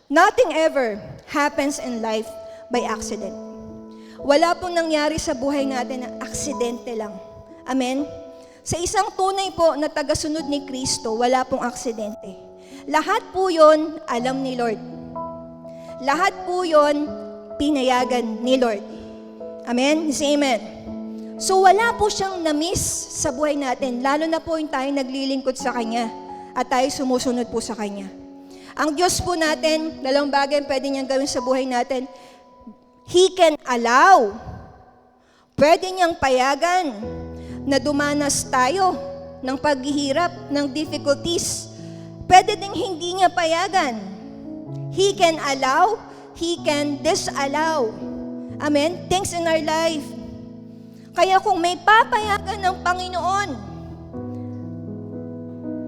Nothing ever happens in life by accident. Wala pong nangyari sa buhay natin na aksidente lang. Amen? Sa isang tunay po na tagasunod ni Kristo, wala pong aksidente. Lahat po yon alam ni Lord. Lahat po yon pinayagan ni Lord. Amen? Say amen. So wala po siyang na-miss sa buhay natin, lalo na po yung tayo naglilingkod sa Kanya at tayo sumusunod po sa Kanya. Ang Diyos po natin, dalawang bagay pwede niyang gawin sa buhay natin. He can allow, pwede niyang payagan na dumanas tayo ng paghihirap, ng difficulties. Pwede ding hindi niya payagan. He can allow, He can disallow. Amen? Things in our life. Kaya kung may papayagan ng Panginoon,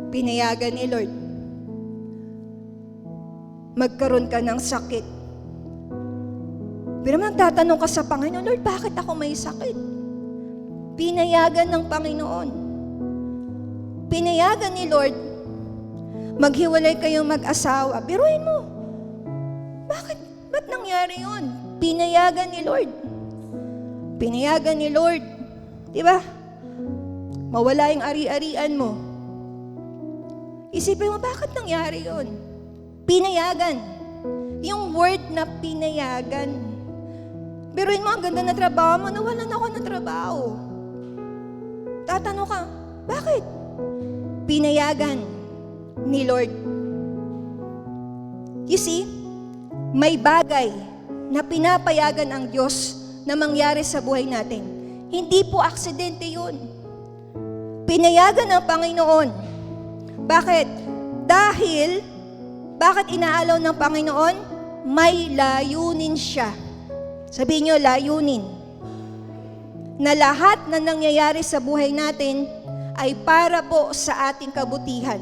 pinayagan ni Lord, magkaroon ka ng sakit. Pero magtatanong ka sa Panginoon, Lord, bakit ako may sakit? Pinayagan ng Panginoon. Pinayagan ni Lord, maghiwalay kayong mag-asawa. Biruin mo, ba't nangyari yun? Pinayagan ni Lord. Pinayagan ni Lord. Diba? Mawala yung ari-arian mo. Isipin mo, bakit nangyari yun? Pinayagan. Yung word na pinayagan. Biruin mo, ang ganda na trabaho mo, nawalan ako ng trabaho. Tatanong ka, bakit? Pinayagan ni Lord. You see, may bagay na pinapayagan ang Diyos na mangyari sa buhay natin. Hindi po aksidente yun. Pinayagan ng Panginoon. Bakit? Bakit inaalaw ng Panginoon? May layunin siya. Sabihin nyo, layunin. Na lahat na nangyayari sa buhay natin ay para po sa ating kabutihan.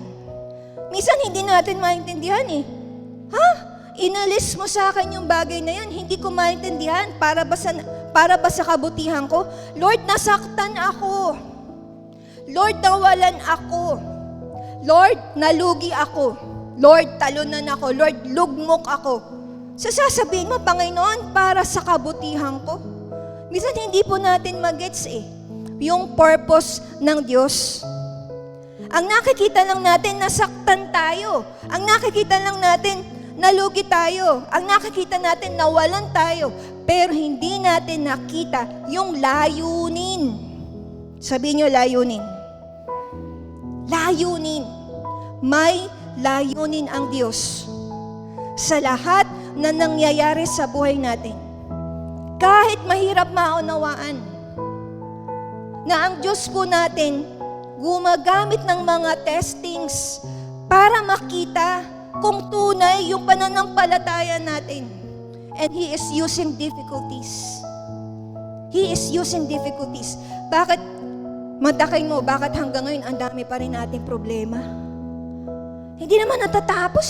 Minsan hindi natin maintindihan eh. Inalis mo sa akin yung bagay na yan, hindi ko maintindihan, para ba sa kabutihan ko? Lord, nasaktan ako. Lord, nawalan ako. Lord, nalugi ako. Lord, talunan ako. Lord, lugmok ako. Sasabihin mo, Panginoon, para sa kabutihan ko. Minsan hindi po natin magets yung purpose ng Diyos. Ang nakikita lang natin, nasaktan tayo. Ang nakikita lang natin, nalugi tayo. Ang nakikita natin, nawalan tayo. Pero hindi natin nakita yung layunin. Sabihin nyo, layunin. Layunin. May layunin ang Diyos sa lahat na nangyayari sa buhay natin. Kahit mahirap maunawaan na ang Diyos po natin gumagamit ng mga testings para makita kung tunay yung pananampalataya natin. And He is using difficulties. He is using difficulties. Bakit, matakin mo, bakit hanggang ngayon ang dami pa rin nating problema? Hindi naman natatapos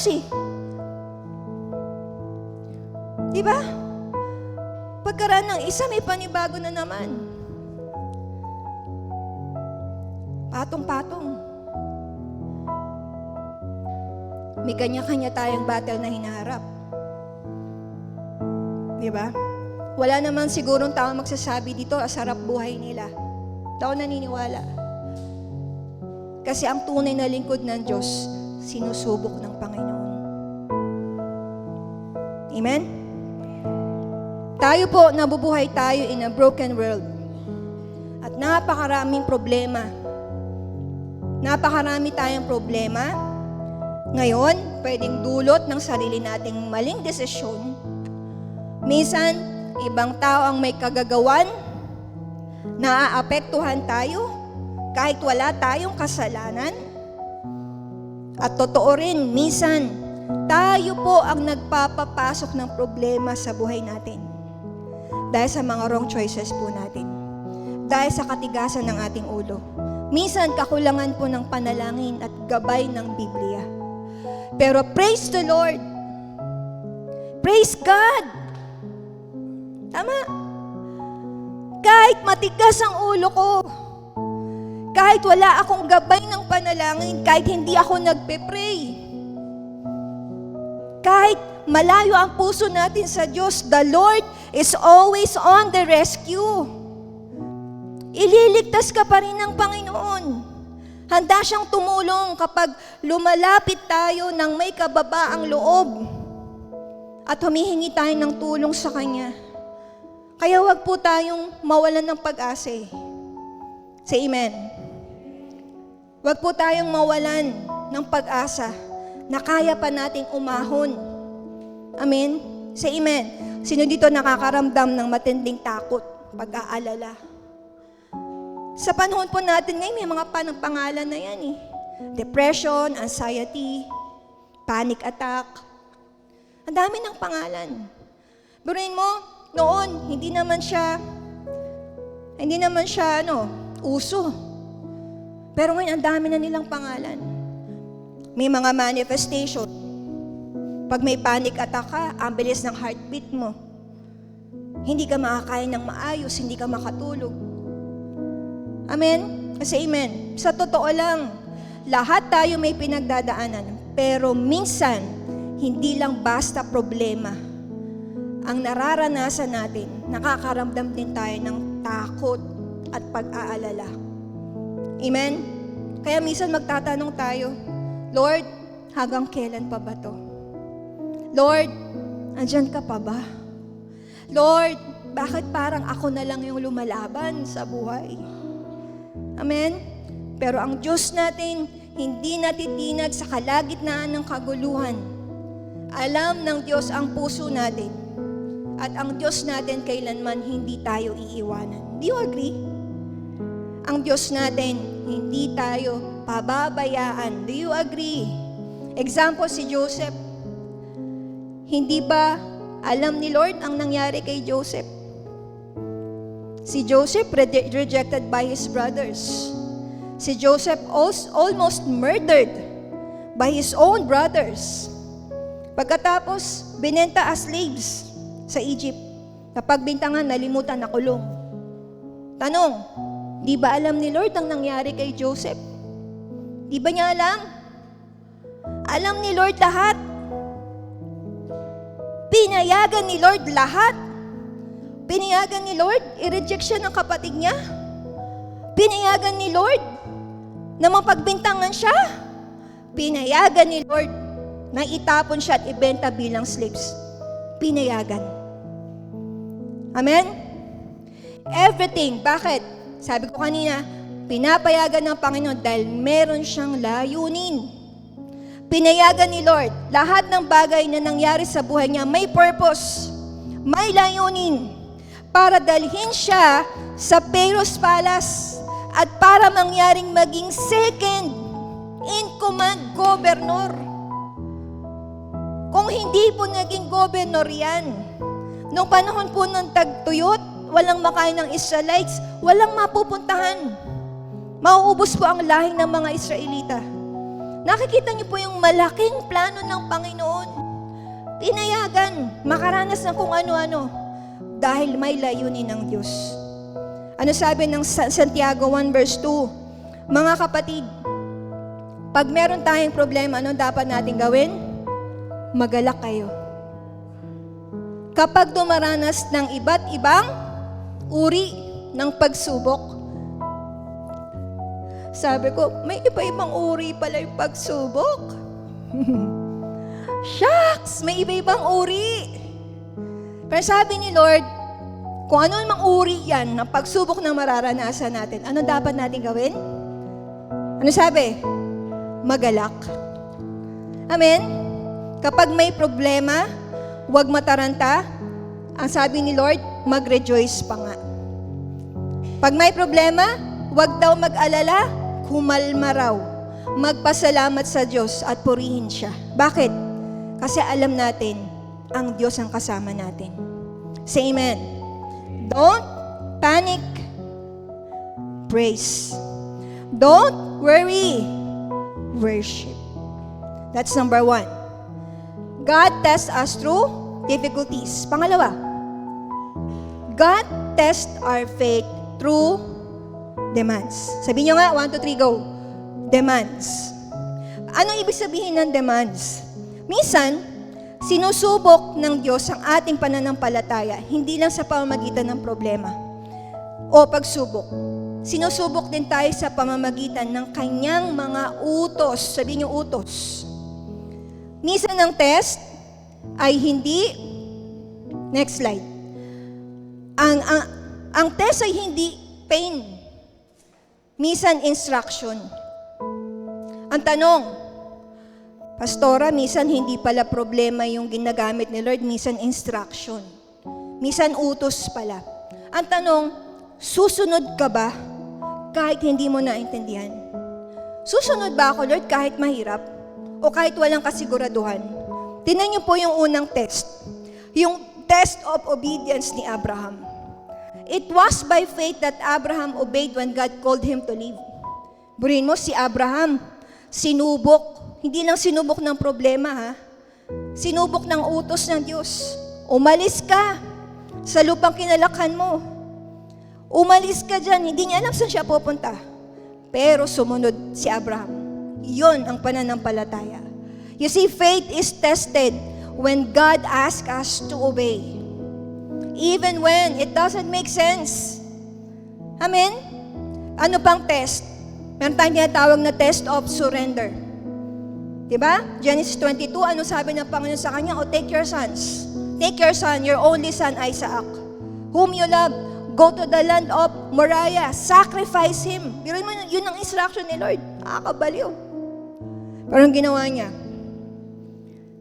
Diba? Pagkaraan ng isa, may panibago na naman. Patong-patong. May kanya-kanya tayong battle na hinaharap. Diba? Wala naman sigurong tao magsasabi dito, sarap buhay nila. Tao naniniwala. Kasi ang tunay na lingkod ng Diyos, sinusubok ng Panginoon. Amen? Tayo po, nabubuhay tayo in a broken world. At napakaraming problema. Napakarami tayong problema. Ngayon, pwedeng dulot ng sarili nating maling desisyon. Minsan, ibang tao ang may kagagawan, naaapektuhan tayo, kahit wala tayong kasalanan. At totoo rin, minsan, tayo po ang nagpapapasok ng problema sa buhay natin. Dahil sa mga wrong choices po natin. Dahil sa katigasan ng ating ulo. Minsan, kakulangan po ng panalangin at gabay ng Biblia. Pero praise the Lord. Praise God. Tama. Kahit matigas ang ulo ko, kahit wala akong gabay ng panalangin, kahit hindi ako nagpe-pray, Kahit malayo ang puso natin sa Diyos, the Lord is always on the rescue. Ililigtas ka pa rin ng Panginoon. Handa siyang tumulong kapag lumalapit tayo ng may kababaang loob at humihingi tayo ng tulong sa Kanya. Kaya wag po tayong mawalan ng pag-asa. Say amen. Wag po tayong mawalan ng pag-asa na kaya pa nating umahon. Amen? Say amen. Sino dito nakakaramdam ng matinding takot, pag-aalala? Sa panahon po natin ngayon, may mga pangalan na yan Depression, anxiety, panic attack. Ang dami ng pangalan. Biruin mo, noon, hindi naman siya uso. Pero ngayon, ang dami na nilang pangalan. May mga manifestation. Pag may panic attack ka, ang bilis ng heartbeat mo. Hindi ka makakain ng maayos, hindi ka makatulog. Amen? Kasi amen. Sa totoo lang, lahat tayo may pinagdadaanan. Pero minsan, hindi lang basta problema ang nararanasan natin, nakakaramdam din tayo ng takot at pag-aalala. Amen? Kaya minsan magtatanong tayo, Lord, hanggang kailan pa ba to? Lord, andyan ka pa ba? Lord, bakit parang ako na lang yung lumalaban sa buhay? Amen? Pero ang Diyos natin, hindi natitinag sa kalagitnaan ng kaguluhan. Alam ng Diyos ang puso natin. At ang Diyos natin kailanman hindi tayo iiwanan. Do you agree? Ang Diyos natin, hindi tayo pababayaan. Do you agree? Example, si Joseph. Hindi ba alam ni Lord ang nangyari kay Joseph? Si Joseph rejected by his brothers. Si Joseph almost murdered by his own brothers. Pagkatapos, binenta as slaves sa Egypt. Napagbintangan, nalimutan, nakulong. Tanong, di ba alam ni Lord ang nangyari kay Joseph? Di ba niya alam? Alam ni Lord lahat. Pinayagan ni Lord lahat. Pinayagan ni Lord, i-reject siya ng kapatid niya. Pinayagan ni Lord na mapagbintangan siya. Pinayagan ni Lord na itapon siya at ibenta bilang slaves. Pinayagan. Amen? Everything. Bakit? Sabi ko kanina, pinapayagan ng Panginoon dahil meron siyang layunin. Pinayagan ni Lord, lahat ng bagay na nangyari sa buhay niya may purpose, may layunin, para dalhin siya sa Pharaoh's palace at para mangyaring maging second in command governor. Kung hindi po naging governor yan, nung panahon po ng tagtuyot, walang makain ng Israelites, walang mapupuntahan. Mauubos po ang lahi ng mga Israelita. Nakikita niyo po yung malaking plano ng Panginoon. Pinayagan, makaranas ng kung ano-ano, dahil may layunin ng Diyos. Ano sabi ng Santiago 1 verse 2? Mga kapatid, pag meron tayong problema, ano dapat natin gawin? Magalak kayo. Kapag dumaranas ng iba't ibang uri ng pagsubok, sabi ko, may iba-ibang uri pala yung pagsubok. Shucks! May iba-ibang uri. Pero sabi ni Lord, kung ano namang uri yan ng pagsubok na mararanasan natin, ano dapat natin gawin? Ano sabi? Magalak. Amen? Kapag may problema, huwag mataranta. Ang sabi ni Lord, mag-rejoice pa nga. Pag may problema, huwag daw mag-alala, kumalma raw. Magpasalamat sa Diyos at purihin siya. Bakit? Kasi alam natin, ang Diyos ang kasama natin. Say amen. Don't panic. Praise. Don't worry. Worship. That's number 1. God tests us through difficulties. Pangalawa, God tests our faith through demands. Sabihin nyo nga, 1, 2, 3, go. Demands. Anong ibig sabihin ng demands? Minsan, Sinusubok ng Diyos ang ating pananampalataya, hindi lang sa pamamagitan ng problema o pagsubok. Sinusubok din tayo sa pamamagitan ng kanyang mga utos. Sabihin niyo utos. Minsan ng test ay hindi, next slide. Ang test ay hindi pain. Minsan instruction. Ang tanong, Pastora, minsan hindi pala problema yung ginagamit ni Lord, minsan instruction. Minsan utos pala. Ang tanong, susunod ka ba kahit hindi mo naintindihan? Susunod ba ako, Lord, kahit mahirap? O kahit walang kasiguraduhan? Tingnan niyo po yung unang test. Yung test of obedience ni Abraham. It was by faith that Abraham obeyed when God called him to leave. Buriin mo si Abraham, sinubok. Hindi lang sinubok ng problema, ha? Sinubok ng utos ng Diyos. Umalis ka sa lupang kinalakhan mo. Umalis ka dyan. Hindi niya alam saan siya pupunta. Pero sumunod si Abraham. Yon ang pananampalataya. You see, faith is tested when God asks us to obey. Even when it doesn't make sense. Amen? Ano pang test? Meron tayong tinatawag na test of surrender. Diba? Genesis 22, ano sabi ng Panginoon sa kanya? O take your sons. Take your son, your only son Isaac, whom you love. Go to the land of Moriah. Sacrifice him. Pero yun ang instruction ni Lord. Nakakabaliw. Pero ang ginawa niya,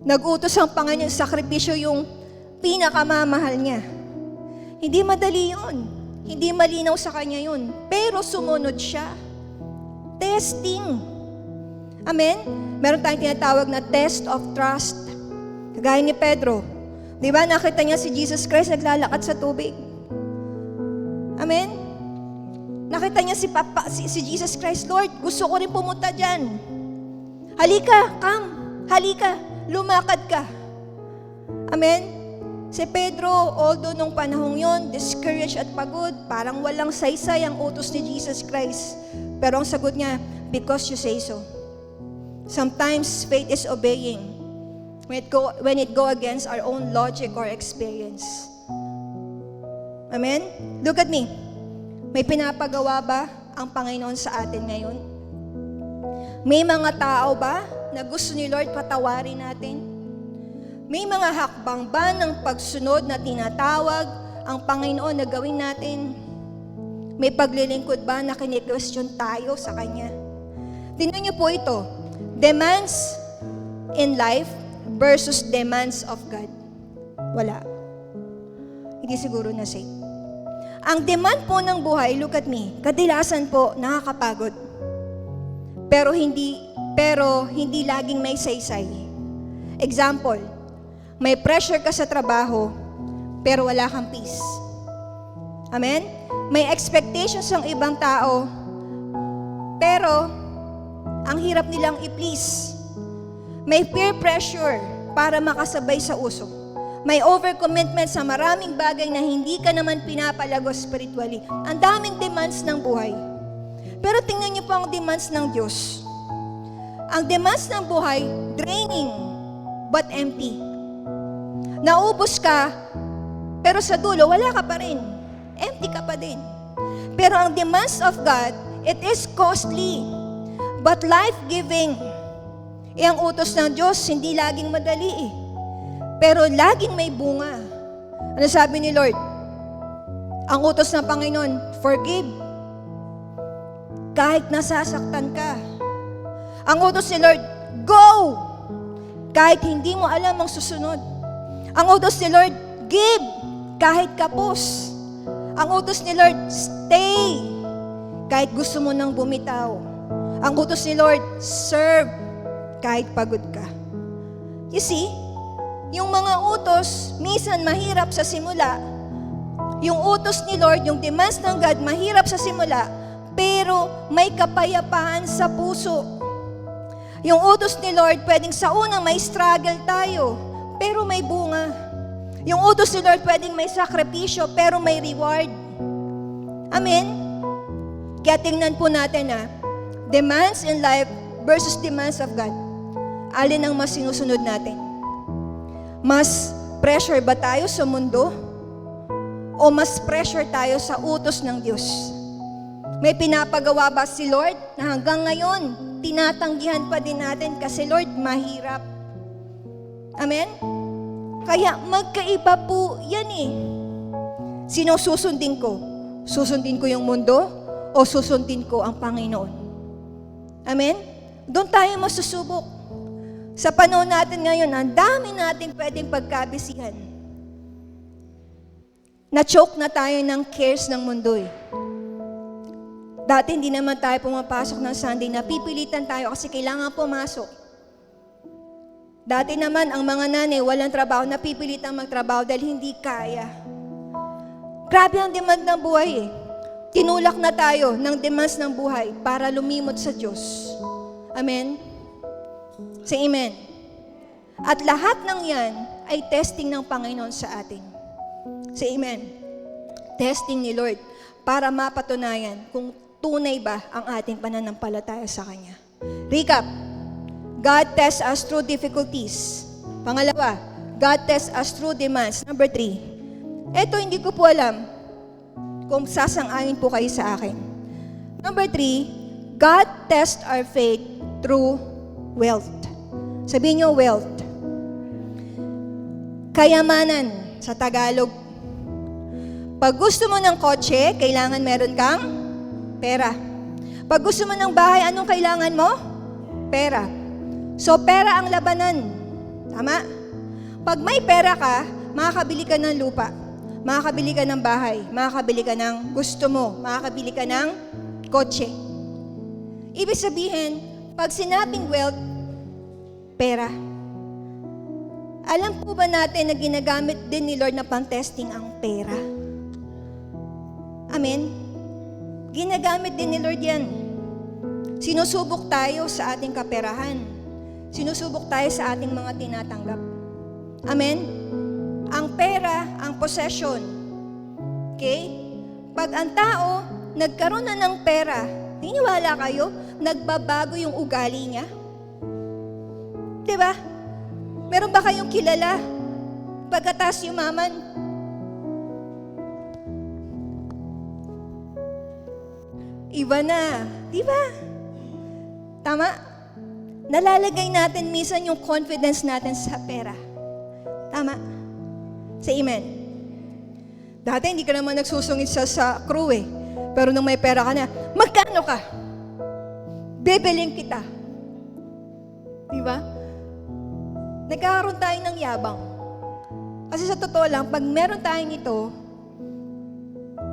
nag-utos ang Panginoon, sakripisyo yung pinakamamahal niya. Hindi madali yun. Hindi malinaw sa kanya yun. Pero sumunod siya. Testing. Amen? Meron tayong tinatawag na test of trust. Kagaya ni Pedro. Di ba, nakita niya si Jesus Christ naglalakad sa tubig. Amen? Nakita niya si Jesus Christ, Lord, gusto ko rin pumunta dyan. Halika, come. Halika, lumakad ka. Amen? Si Pedro, although nung panahong yon, discouraged at pagod, parang walang saysay ang utos ni Jesus Christ. Pero ang sagot niya, because you say so. Sometimes faith is obeying when it go against our own logic or experience. Amen? Look at me. May pinapagawa ba ang Panginoon sa atin ngayon? May mga tao ba na gusto ni Lord patawarin natin? May mga hakbang ba ng pagsunod na tinatawag ang Panginoon na gawin natin? May paglilingkod ba na kini-question tayo sa Kanya? Tingnan niyo po ito. Demands in life versus demands of God. Wala. Hindi siguro na safe. Ang demand po ng buhay, look at me, kadalasan po nakakapagod. Pero hindi laging may saysay. Example, may pressure ka sa trabaho, pero wala kang peace. Amen? May expectations ng ibang tao, pero ang hirap nilang i-please. May peer pressure para makasabay sa uso. May overcommitment sa maraming bagay na hindi ka naman pinapalago spiritually. Ang daming demands ng buhay. Pero tingnan niyo po ang demands ng Diyos. Ang demands ng buhay, draining but empty. Naubos ka, pero sa dulo, wala ka pa rin. Empty ka pa din. Pero ang demands of God, it is costly. But life-giving. Ang utos ng Diyos, hindi laging madali eh. Pero laging may bunga. Ano sabi ni Lord? Ang utos ng Panginoon, forgive. Kahit nasasaktan ka. Ang utos ni Lord, go! Kahit hindi mo alam ang susunod. Ang utos ni Lord, give. Kahit kapos. Ang utos ni Lord, stay. Kahit gusto mo nang bumitaw. Ang utos ni Lord, serve kahit pagod ka. You see, yung mga utos, minsan mahirap sa simula. Yung utos ni Lord, yung demands ng God, mahirap sa simula, pero may kapayapaan sa puso. Yung utos ni Lord, pwedeng sa unang may struggle tayo, pero may bunga. Yung utos ni Lord, pwedeng may sakripisyo, pero may reward. Amen? Kaya tingnan po natin demands in life versus demands of God. Alin ang mas sinusunod natin? Mas pressure ba tayo sa mundo? O mas pressure tayo sa utos ng Diyos? May pinapagawa ba si Lord na hanggang ngayon, tinatanggihan pa din natin kasi Lord, mahirap. Amen? Kaya magkaiba po yan eh. Sino susundin ko? Susundin ko yung mundo o susundin ko ang Panginoon? Amen? Doon tayo masusubok. Sa panahon natin ngayon, ang dami natin pwedeng pagkabisihan. Na-choke na tayo ng cares ng mundo eh. Dati hindi naman tayo pumapasok ng Sunday, napipilitan tayo kasi kailangan pumasok. Dati naman ang mga nanay walang trabaho, napipilitan magtrabaho dahil hindi kaya. Grabe ang demand ng buhay eh. Tinulak na tayo ng demands ng buhay para lumimot sa Diyos. Amen? Say amen. At lahat ng yan ay testing ng Panginoon sa atin. Say amen. Testing ni Lord para mapatunayan kung tunay ba ang ating pananampalataya sa Kanya. Recap. God tests us through difficulties. Pangalawa, God tests us through demands. Number 3. Ito hindi ko po alam kung sasang-ayon po kayo sa akin. Number 3, God tests our faith through wealth. Sabihin niyo wealth. Kayamanan sa Tagalog. Pag gusto mo ng kotse, kailangan meron kang pera. Pag gusto mo ng bahay, anong kailangan mo? Pera. So, pera ang labanan. Tama? Pag may pera ka, makakabili ka ng lupa, makakabili ka ng bahay, makakabili ka ng gusto mo, makakabili ka ng kotse. Ibig sabihin, pag sinabing wealth, pera. Alam po ba natin na ginagamit din ni Lord na pang-testing ang pera? Amen? Ginagamit din ni Lord yan. Sinusubok tayo sa ating kaperahan. Sinusubok tayo sa ating mga tinatanggap. Amen? Ang pera, ang possession. Okay? Pag ang tao nagkaroon na ng pera, tiniwala kayo, nagbabago yung ugali niya? Diba? Meron ba kayong kilala? Pagkatas yumaman? Iba na. Diba? Tama? Nalalagay natin minsan yung confidence natin sa pera. Tama? Say amen. Dati hindi ka naman nagsusungit sa crew eh. Pero nung may pera ka na, magkano ka? Bebeling kita. Diba? Nagkakaroon tayo ng yabang. Kasi sa totoo lang, pag meron tayong ito,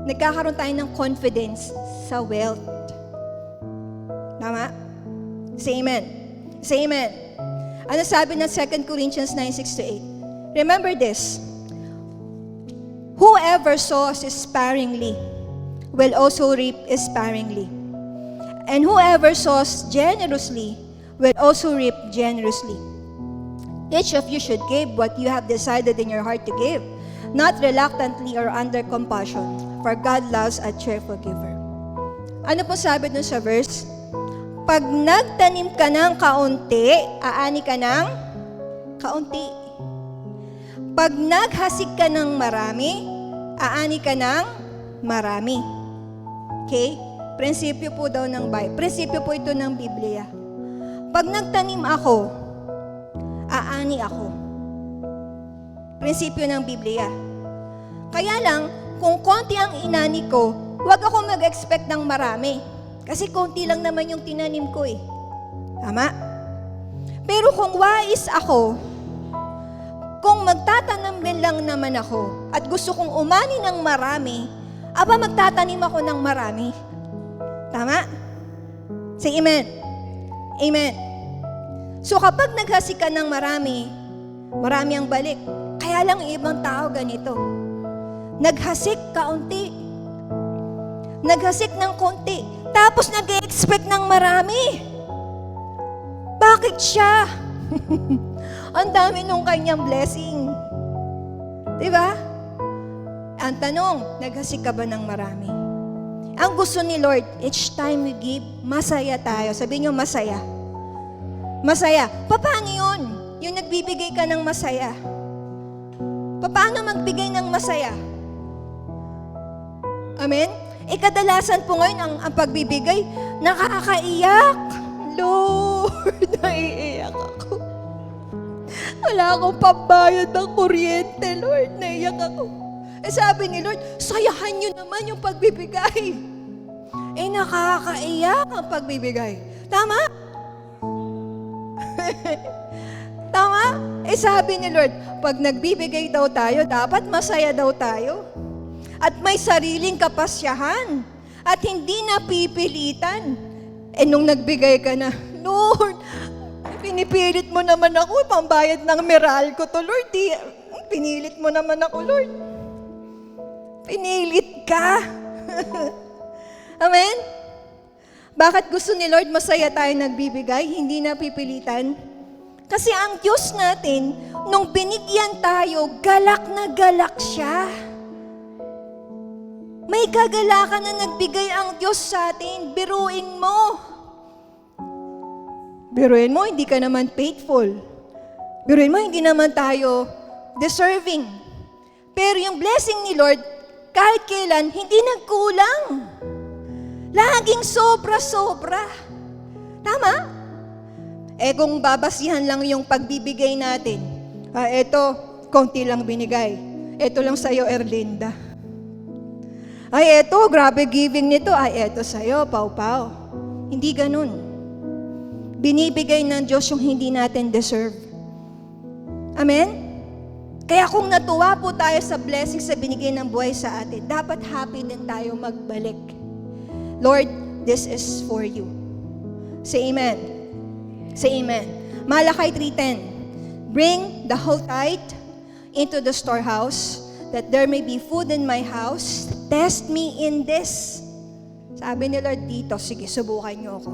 nagkakaroon tayo ng confidence sa wealth. Tama? Say amen. Say amen. Ano sabi ng 2 Corinthians 9:6-8? Remember this. Whoever sows sparingly will also reap sparingly. And whoever sows generously will also reap generously. Each of you should give what you have decided in your heart to give, not reluctantly or under compulsion, for God loves a cheerful giver. Ano po sabi dun sa verse? Pag nagtanim ka ng kaunti, aani ka ng kaunti. Pag naghasik ka ng marami, aani ka ng marami. Okay? Prinsipyo po daw ng Bible. Prinsipyo po ito ng Biblia. Pag nagtanim ako, aani ako. Prinsipyo ng Biblia. Kaya lang, kung konti ang inani ko, huwag ako mag-expect ng marami. Kasi konti lang naman yung tinanim ko eh. Tama? Pero kung wais ako, kung magtatanim din lang naman ako, at gusto kong umani ng marami, aba magtatanim ako ng marami. Tama? Say amen. Amen. So kapag naghasik ka ng marami, marami ang balik. Kaya lang ibang tao ganito. Naghasik kaunti. Naghasik ng konti. Tapos nag-expect ng marami. Bakit siya? Ang dami nung kanyang blessing. Diba? Ang tanong, naghasik ka ba ng marami? Ang gusto ni Lord, each time we give, masaya tayo. Sabihin niyo, masaya. Masaya. Paano yun? Yung nagbibigay ka ng masaya. Paano magbigay ng masaya? Amen? Kadalasan po ngayon ang pagbibigay, nakakaiyak. Lord, naiiyak ako. Wala akong pambayad ng kuryente, Lord. Naiiyak ako. Sabi ni Lord, sayahan niyo naman yung pagbibigay. Nakakaiyak ang pagbibigay. Tama? Tama? Sabi ni Lord, pag nagbibigay daw tayo, dapat masaya daw tayo. At may sariling kapasyahan. At hindi napipilitan. Nung nagbigay ka na, Lord, pinipilit mo naman ako, pambayad ng Meralco to, Lord. Pinilit mo naman ako, Lord. Pinilit ka. Amen? Bakit gusto ni Lord masaya tayo nagbibigay, hindi napipilitan? Kasi ang Diyos natin, nung binigyan tayo, galak na galak siya. May kagalakan na nagbigay ang Diyos sa atin. Biruin mo. Biruin mo, hindi ka naman faithful. Biruin mo, hindi naman tayo deserving. Pero yung blessing ni Lord, kahit kailan, hindi nagkulang. Laging sobra-sobra. Tama? Kung babasihan lang yung pagbibigay natin, eto, konti lang binigay. Eto lang sa'yo, Erlinda. Eto, grabe giving nito. Eto sa'yo, Pau-Pau. Hindi ganun. Binibigay ng Diyos yung hindi natin deserve. Amen? Kaya kung natuwa po tayo sa blessing sa binigay ng buhay sa atin, dapat happy din tayo magbalik. Lord, this is for you. Say amen. Say amen. Malakay 3:10. Bring the whole tithe into the storehouse, that there may be food in my house. Test me in this. Sabi ni Lord dito, sige, subukan niyo ako.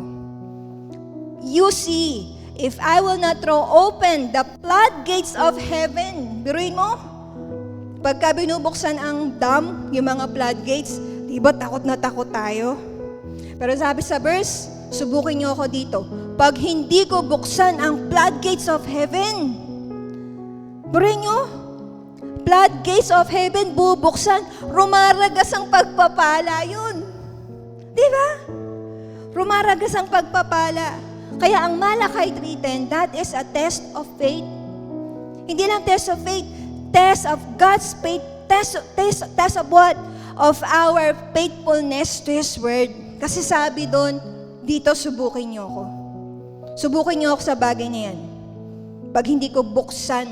You see, if I will not throw open the floodgates of heaven. Biruin mo, pagka binubuksan ang dam, yung mga floodgates, di ba takot na takot tayo? Pero sabi sa verse, subukin niyo ako dito. Pag hindi ko buksan ang floodgates of heaven, biruin niyo, floodgates of heaven bubuksan, rumaragas ang pagpapala yun. Di ba? Rumaragas ang pagpapala. Kaya ang Malakay 3:10, that is a test of faith. Hindi lang test of faith, test of God's faith, test of what? Of our faithfulness to His Word. Kasi sabi doon, dito subukin niyo ako. Subukin niyo ako sa bagay na yan. Pag hindi ko buksan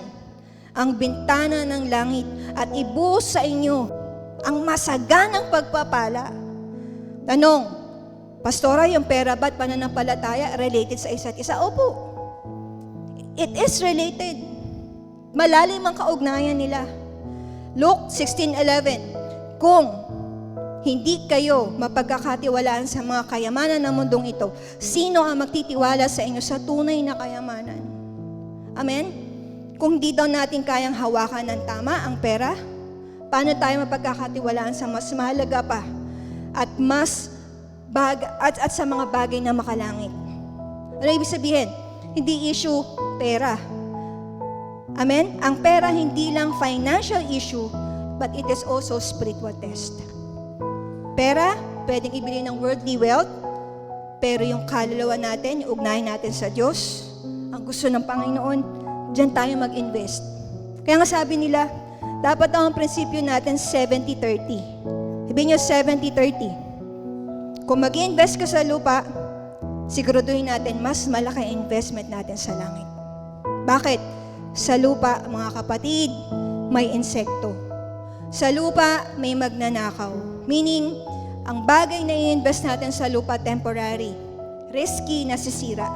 ang bintana ng langit at ibuhos sa inyo ang masaganang pagpapala. Tanong, Pastora, yung pera ba't pananampalataya related sa isa't isa? Opo. It is related. Malalim ang kaugnayan nila. Luke 16:11. Kung hindi kayo mapagkakatiwalaan sa mga kayamanan ng mundong ito, sino ang magtitiwala sa inyo sa tunay na kayamanan? Amen? Kung di daw natin kayang hawakan ng tama ang pera, paano tayo mapagkakatiwalaan sa mas mahalaga pa at sa mga bagay na makalangit? Ano ibig sabihin? Hindi issue pera. Amen? Ang pera hindi lang financial issue, but it is also spiritual test. Pera, pwedeng ibili ng worldly wealth, pero yung kaluluwa natin, yung ugnayan natin sa Diyos, ang gusto ng Panginoon, diyan tayo mag-invest. Kaya nga sabi nila, dapat ang prinsipyo natin 70-30. Sabihin nyo 70-30. Kung mag-invest ka sa lupa, siguraduhin natin mas malaki ang investment natin sa langit. Bakit? Sa lupa, mga kapatid, may insekto. Sa lupa, may magnanakaw. Meaning, ang bagay na i-invest natin sa lupa, temporary. Risky, nasisira.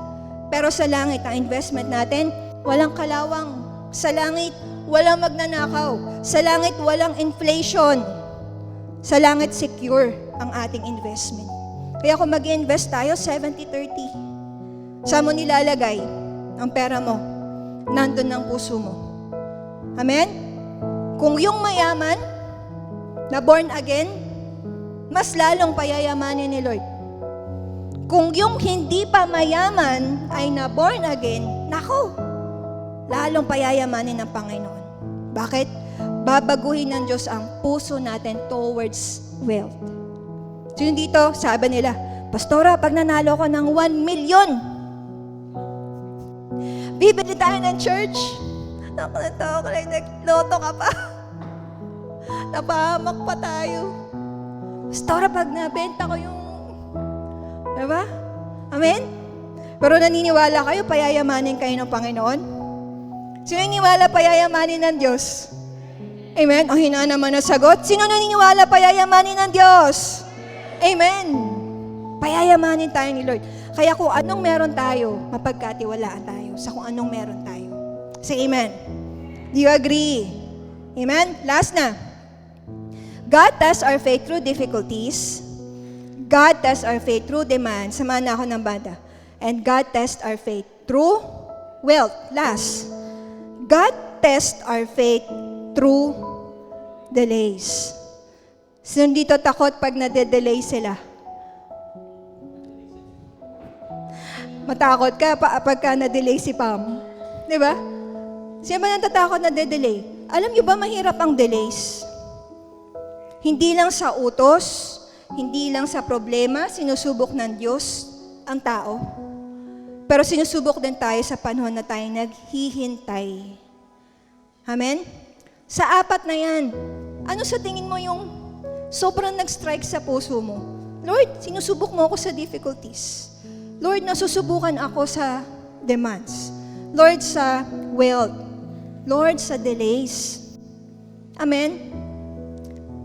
Pero sa langit, ang investment natin, walang kalawang. Sa langit, walang magnanakaw. Sa langit, walang inflation. Sa langit, secure ang ating investment. Kaya kung mag-invest tayo, 70-30. Saan mo nilalagay ang pera mo? Nandun ang puso mo. Amen? Kung yung mayaman, na born again, mas lalong payayamanin ni Lord. Kung yung hindi pa mayaman ay na born again, nako, lalong payayamanin ng Panginoon. Bakit? babaguhin ng Diyos ang puso natin towards wealth. So yun dito, sabi nila, Pastora, pag nanalo ko ng 1 million, bibili tayo ng church. Ako na to, nagloto ka pa. Napahamak pa tayo. Pastora, pag nabenta ko yung... Diba? Amen? Pero naniniwala kayo, payayamanin kayo ng Panginoon? Sino naniniwala payayamanin ng Diyos? Amen? O hinaan naman ang sagot. Sino naniniwala payayamanin ng Diyos? Amen. Payayamanin tayo ni Lord. Kaya kung anong meron tayo, mapagkatiwalaan tayo sa kung anong meron tayo. Say amen. Do you agree? Amen? Last na. God tests our faith through difficulties. God tests our faith through demands. Samahan na ako ng banda. And God tests our faith through wealth. Last. God tests our faith through delays. Sino dito takot pag nade-delay sila? Matakot ka pagka na-delay si Pam. Di ba? Siya ba natatakot na de-delay? Alam niyo ba mahirap ang delays? Hindi lang sa utos, hindi lang sa problema, sinusubok ng Diyos ang tao. Pero sinusubok din tayo sa panahon na tayo naghihintay. Amen? Sa apat na yan, ano sa tingin mo yung sobrang nag-strike sa puso mo? Lord, sinusubok mo ako sa difficulties. Lord, nasusubukan ako sa demands. Lord, sa wealth. Lord, sa delays. Amen?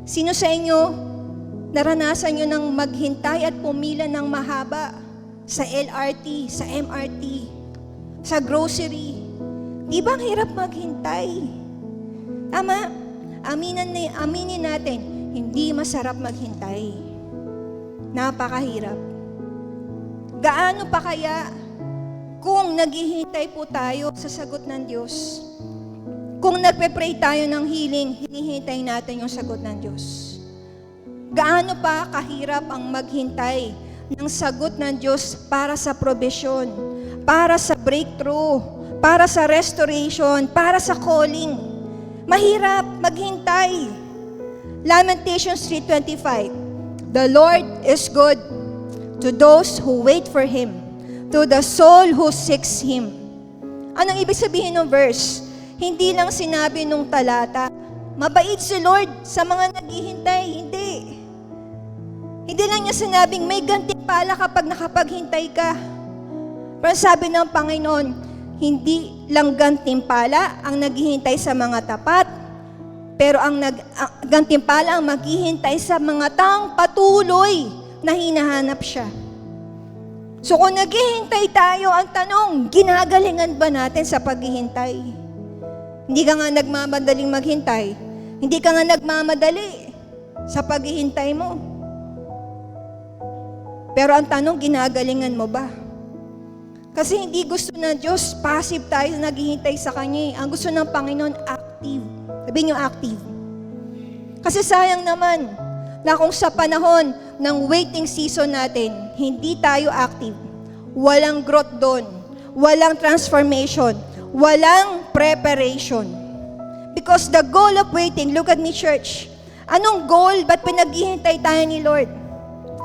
Sino sa inyo, naranasan nyo ng maghintay at pumila ng mahaba sa LRT, sa MRT, sa grocery? Di ba ang hirap maghintay? Tama? Aminin natin, hindi masarap maghintay. Napakahirap. Gaano pa kaya kung naghihintay po tayo sa sagot ng Diyos? Kung nagpe-pray tayo ng healing, hinihintay natin yung sagot ng Diyos. Gaano pa kahirap ang maghintay ng sagot ng Diyos para sa provision, para sa breakthrough, para sa restoration, para sa calling. Mahirap maghintay. Lamentations 3:25. The Lord is good to those who wait for Him, to the soul who seeks Him. Anong ibig sabihin ng verse? Hindi lang sinabi nung talata, mabait si Lord sa mga naghihintay. Hindi. Hindi lang niya sinabing may gantimpala kapag nakapaghintay ka. Pero sabi ng Panginoon, hindi lang gantimpala ang naghihintay sa mga tapat, pero ang gantimpala ang maghihintay sa mga taong patuloy na hinahanap siya. So kung naghihintay tayo, ang tanong, ginagalingan ba natin sa paghihintay? Hindi ka nga nagmamadaling maghintay. Hindi ka nga nagmamadali sa paghihintay mo. Pero ang tanong, ginagalingan mo ba? Kasi hindi gusto ng Diyos, passive tayo na naghihintay sa Kanya. Ang gusto ng Panginoon, active. Sabihin niyo, active. Kasi sayang naman, na kung sa panahon ng waiting season natin, hindi tayo active, walang growth doon, walang transformation, walang preparation. Because the goal of waiting, look at me church, anong goal? Ba't pinaghihintay tayo ni Lord?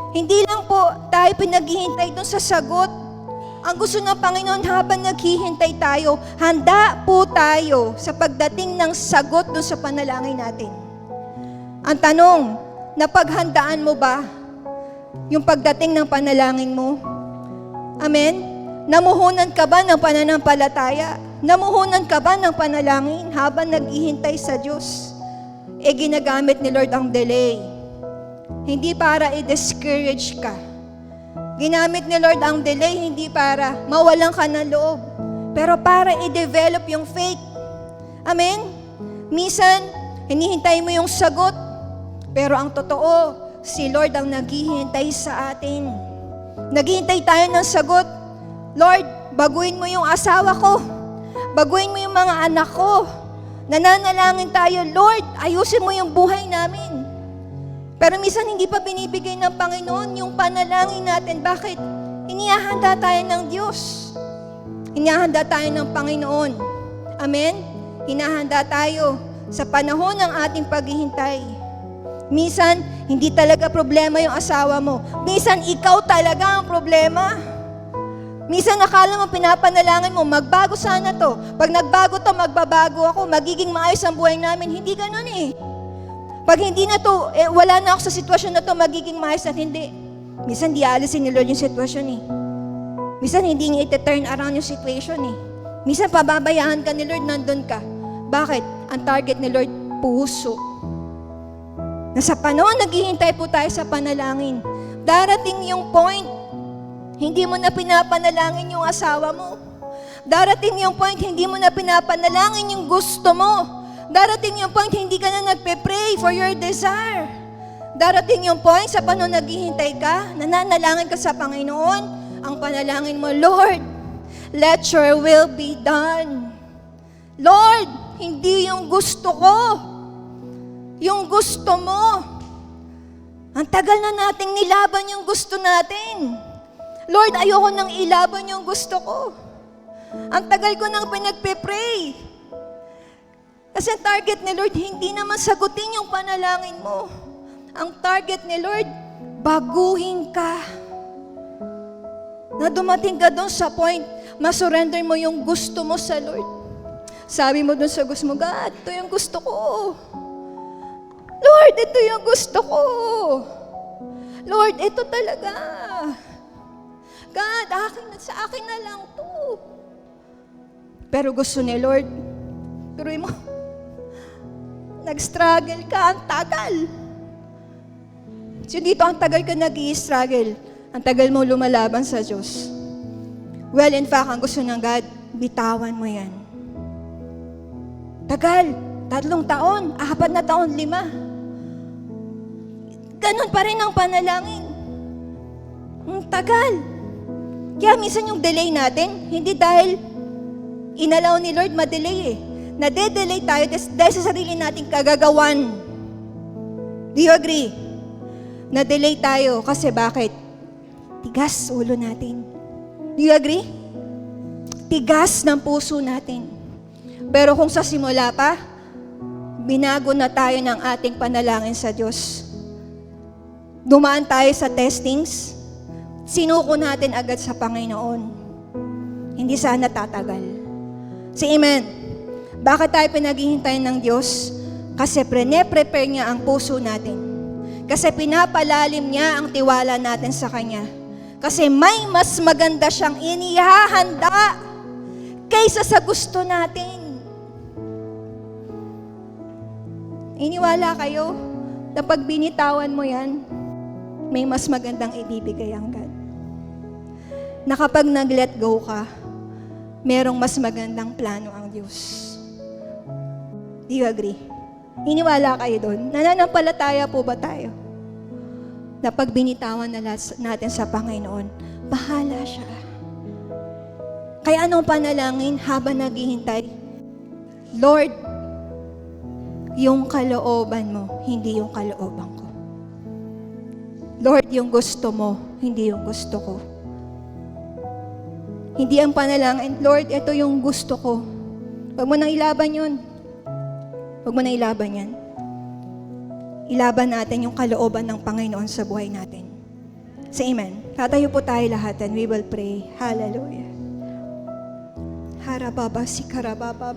Hindi lang po tayo pinaghihintay doon sa sagot. Ang gusto ng Panginoon habang naghihintay tayo, handa po tayo sa pagdating ng sagot doon sa panalangin natin. Ang tanong, napaghandaan mo ba yung pagdating ng panalangin mo? Amen? Namuhunan ka ba ng pananampalataya? Namuhunan ka ba ng panalangin habang naghihintay sa Diyos? Ginagamit ni Lord ang delay. Hindi para i-discourage ka. Ginamit ni Lord ang delay hindi para mawalan ka ng loob, pero para i-develop yung faith. Amen? Minsan, hinihintay mo yung sagot, pero ang totoo, si Lord ang naghihintay sa atin. Naghihintay tayo ng sagot. Lord, baguhin mo yung asawa ko. Baguhin mo yung mga anak ko. Nananalangin tayo, Lord, ayusin mo yung buhay namin. Pero minsan hindi pa binibigay ng Panginoon yung panalangin natin. Bakit? Inihahanda tayo ng Diyos. Inihahanda tayo ng Panginoon. Amen? Hinahanda tayo sa panahon ng ating paghihintay. Minsan, hindi talaga problema yung asawa mo. Minsan, ikaw talaga ang problema. Minsan, akala mo, pinapanalangin mo, magbago sana to. Pag nagbago to, magbabago ako, magiging maayos ang buhay namin. Hindi ganun eh. Pag hindi na to, wala na ako sa sitwasyon na to, magiging maayos at hindi. Minsan, di alisin ni Lord yung sitwasyon eh. Minsan, hindi nga iti-turn around yung situation eh. Minsan, pababayaan ka ni Lord, nandun ka. Bakit? Ang target ni Lord, puso. Nasa panahon, naghihintay po tayo sa panalangin. Darating yung point, hindi mo na pinapanalangin yung asawa mo. Darating yung point, hindi mo na pinapanalangin yung gusto mo. Darating yung point, hindi ka na nagpe-pray for your desire. Darating yung point, sa panahon naghihintay ka, nananalangin ka sa Panginoon, ang panalangin mo, Lord, let your will be done. Lord, hindi yung gusto ko. Yung gusto mo. Ang tagal na nating nilaban yung gusto natin. Lord, ayoko nang ilaban yung gusto ko. Ang tagal ko nang pinagpe-pray. Kasi ang target ni Lord, hindi naman sagutin yung panalangin mo. Ang target ni Lord, baguhin ka. Na dumating ka doon sa point, masurrender mo yung gusto mo sa Lord. Sabi mo doon sa gusto mo, God, ito yung gusto ko. Lord, ito yung gusto ko. Lord, ito talaga. God, sa akin na lang to. Pero gusto ni Lord, pero mo, nag-struggle ka, ang tagal. So dito, ang tagal ka nag-i-struggle. Ang tagal mo lumalaban sa Diyos. Well, in fact, ang gusto ng God, bitawan mo yan. Tagal, 3 taon, 4 na taon, 5. Ganon pa rin ang panalangin. Ang tagal. Kaya minsan yung delay natin, hindi dahil inalaw ni Lord ma-delay eh. Nade-delay tayo dahil sa sarili nating kagagawan. Do you agree? Na-delay tayo kasi bakit? Tigas ulo natin. Do you agree? Tigas ng puso natin. Pero kung sa simula pa, binago na tayo ng ating panalangin sa Diyos. Dumaan tayo sa testings, sinuko natin agad sa Panginoon. Hindi sana tatagal. Say amen. Bakit tayo pinaghihintayin ng Diyos? Kasi prepare niya ang puso natin. Kasi pinapalalim niya ang tiwala natin sa Kanya. Kasi may mas maganda siyang inihahanda kaysa sa gusto natin. Iniwala kayo na pag binitawan mo yan, may mas magandang ibibigay ang God. Na kapag nag-let go ka, merong mas magandang plano ang Diyos. Do you agree? Iniwala kayo doon? Nananampalataya po ba tayo? Na pag binitawan na natin sa Panginoon, bahala siya. Kaya anong panalangin habang naghihintay? Lord, yung kalooban mo, hindi yung kalooban ko. Lord, yung gusto mo, hindi yung gusto ko. Hindi ang panalangin, Lord, ito yung gusto ko. Huwag mo nang ilaban yun. Huwag mo nang ilaban yan. Ilaban natin yung kalooban ng Panginoon sa buhay natin. Say amen. Tatayo po tayo lahat and we will pray. Hallelujah. Harababa, sikarababa.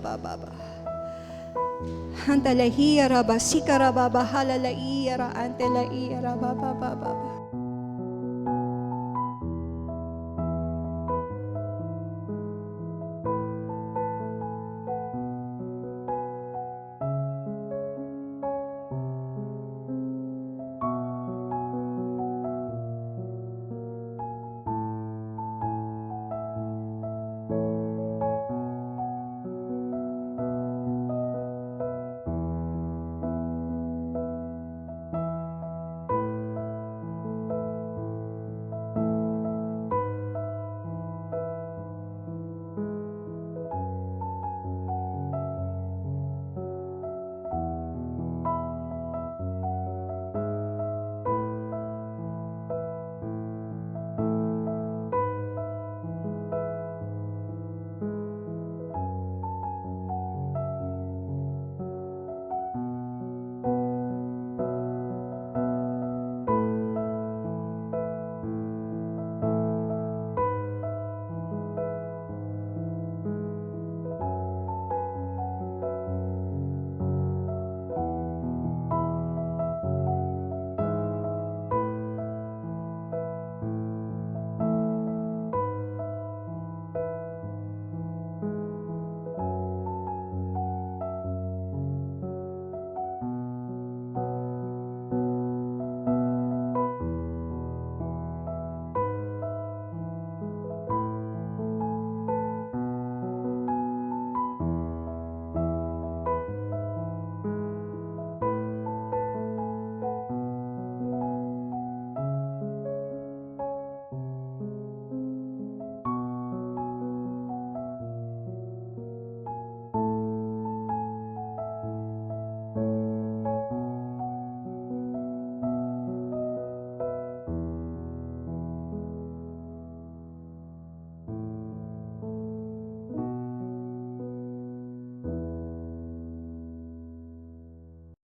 Hantalahiya raba, sikarababa, halalaiya ra, antelahiya rababa.